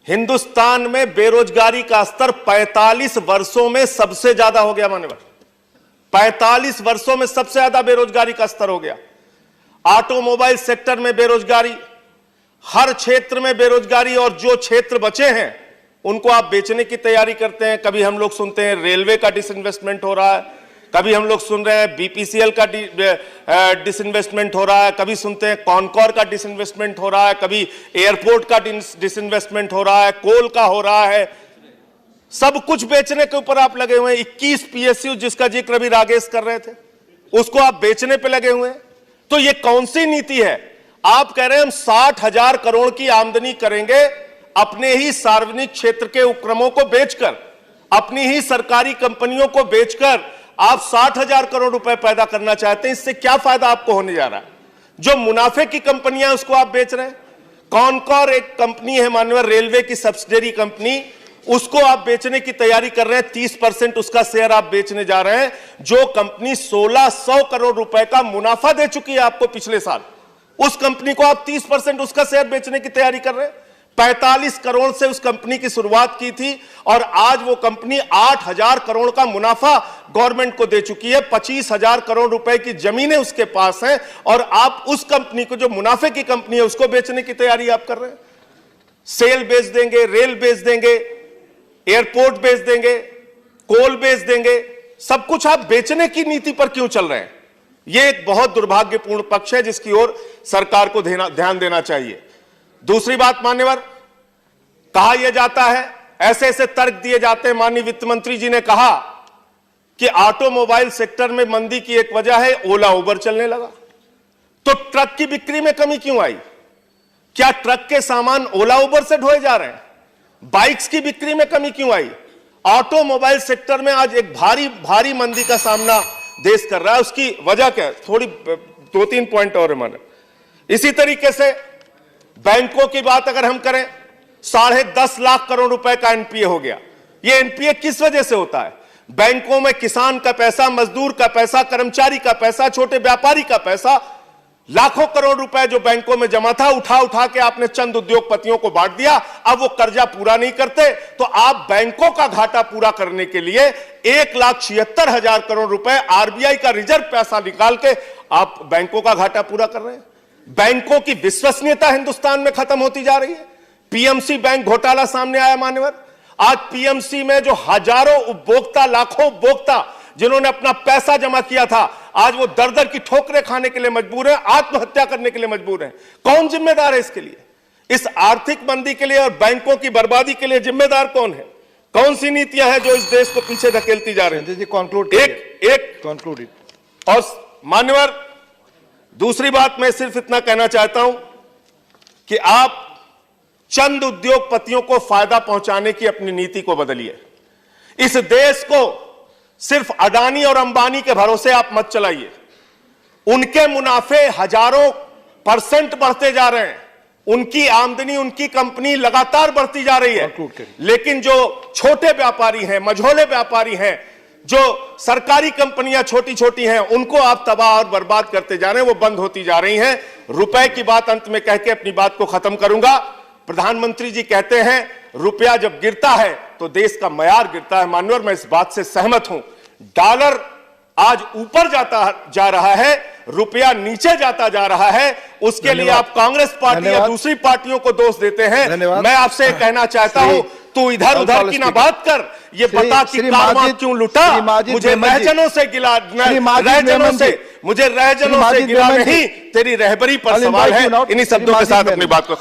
हिंदुस्तान में बेरोजगारी का स्तर 45 वर्षों में सबसे ज्यादा हो गया। मान्यवर, 45 वर्षों में सबसे ज्यादा बेरोजगारी का स्तर हो गया। ऑटोमोबाइल सेक्टर में बेरोजगारी, हर क्षेत्र में बेरोजगारी, और जो क्षेत्र बचे हैं उनको आप बेचने की तैयारी करते हैं। कभी हम लोग सुनते हैं रेलवे का डिसइन्वेस्टमेंट हो रहा है, कभी हम लोग सुन रहे हैं बीपीसीएल का डिसइन्वेस्टमेंट हो रहा है, कभी सुनते हैं कॉनकॉर का डिसइन्वेस्टमेंट हो रहा है, कभी एयरपोर्ट का डिसइन्वेस्टमेंट हो रहा है, कोल का हो रहा है। सब कुछ बेचने के ऊपर आप लगे हुए हैं। 21 पीएसयू जिसका जिक्र अभी राकेश कर रहे थे, उसको आप बेचने पे लगे हुए हैं। तो ये कौन सी नीति है? आप कह रहे हैं हम 60,000 करोड़ की आमदनी करेंगे अपने ही सार्वजनिक क्षेत्र के उपक्रमों को बेचकर, अपनी ही सरकारी कंपनियों को बेचकर आप 60,000 करोड़ रुपए पैदा करना चाहते हैं। इससे क्या फायदा आपको होने जा रहा है? जो मुनाफे की कंपनियां उसको आप बेच रहे हैं। कॉनकॉर एक कंपनी है माननीय रेलवे की सब्सिडरी कंपनी, उसको आप बेचने की तैयारी कर रहे हैं। 30% उसका शेयर आप बेचने जा रहे हैं। जो कंपनी 1600 करोड़ रुपए का मुनाफा दे चुकी है आपको पिछले साल, उस कंपनी को आप 30% उसका शेयर बेचने की तैयारी कर रहे हैं। 45 करोड़ से उस कंपनी की शुरुआत की थी और आज वो कंपनी 8,000 करोड़ का मुनाफा गवर्नमेंट को दे चुकी है। 25,000 करोड़ रुपए की जमीनें उसके पास हैं और आप उस कंपनी को, जो मुनाफे की कंपनी है, उसको बेचने की तैयारी आप कर रहे हैं। सेल बेच देंगे, रेल बेच देंगे, एयरपोर्ट बेच देंगे, कोल बेच देंगे, सब कुछ आप बेचने की नीति पर क्यों चल रहे हैं? यह एक बहुत दुर्भाग्यपूर्ण पक्ष है जिसकी ओर सरकार को ध्यान देना चाहिए। दूसरी बात मान्यवर, कहा यह जाता है, ऐसे ऐसे तर्क दिए जाते हैं। माननीय वित्त मंत्री जी ने कहा कि ऑटोमोबाइल सेक्टर में मंदी की एक वजह है ओला उबर चलने लगा। तो ट्रक की बिक्री में कमी क्यों आई? क्या ट्रक के सामान ओला उबर से ढोए जा रहे हैं? बाइक्स की बिक्री में कमी क्यों आई? ऑटोमोबाइल सेक्टर में आज एक भारी मंदी का सामना देश कर रहा है। उसकी वजह क्या है? थोड़ी 2-3 पॉइंट और है माने। इसी तरीके से बैंकों की बात अगर हम करें, 10.5 लाख करोड़ रुपए का एनपीए हो गया। यह एनपीए किस वजह से होता है? बैंकों में किसान का पैसा, मजदूर का पैसा, कर्मचारी का पैसा, छोटे व्यापारी का पैसा, लाखों करोड़ रुपए जो बैंकों में जमा था, उठा के आपने चंद उद्योगपतियों को बांट दिया। अब वो कर्जा पूरा नहीं करते तो आप बैंकों का घाटा पूरा करने के लिए 1,76,000 करोड़ रुपए आरबीआई का रिजर्व पैसा निकाल के आप बैंकों का घाटा पूरा कर रहे हैं। बैंकों की विश्वसनीयता हिंदुस्तान में खत्म होती जा रही है। पीएमसी बैंक घोटाला सामने आया मान्यवर। आज पीएमसी में जो हजारों उपभोक्ता, लाखों उपभोक्ता जिन्होंने अपना पैसा जमा किया था, आज वो दर की ठोकरें खाने के लिए मजबूर हैं, आत्महत्या करने के लिए मजबूर हैं। कौन जिम्मेदार है इसके लिए? इस आर्थिक मंदी के लिए और बैंकों की बर्बादी के लिए जिम्मेदार कौन है? कौन सी नीतियां हैं जो इस देश को पीछे धकेलती जा रही हैं? कंक्लूड। और मान्यवर, दूसरी बात मैं सिर्फ इतना कहना चाहता हूं कि आप चंद उद्योगपतियों को फायदा पहुंचाने की अपनी नीति को बदलिए। इस देश को सिर्फ अडानी और अंबानी के भरोसे आप मत चलाइए। उनके मुनाफे हजारों % बढ़ते जा रहे हैं, उनकी आमदनी, उनकी कंपनी लगातार बढ़ती जा रही है, लेकिन जो छोटे व्यापारी हैं, मझोले व्यापारी हैं, जो सरकारी कंपनियां छोटी छोटी हैं, उनको आप तबाह और बर्बाद करते जा रहे हैं, वो बंद होती जा रही हैं। रुपए की बात अंत में कह के अपनी बात को खत्म करूंगा। प्रधानमंत्री जी कहते हैं रुपया जब गिरता है तो देश का मयार गिरता है। मान्यवर, मैं इस बात से सहमत हूं। डॉलर आज ऊपर जा रहा है, रुपया नीचे जाता जा रहा है। उसके लिए आप कांग्रेस पार्टी या दूसरी पार्टियों को दोष देते हैं। मैं आपसे कहना चाहता हूं, तू इधर उधर की ना बात कर, ये बता कि कारवां क्यों लुटा। मुझे रहजनों से गिला नहीं, तेरी रहबरी पर सवाल है। इन्हीं शब्दों के साथ अपनी बात को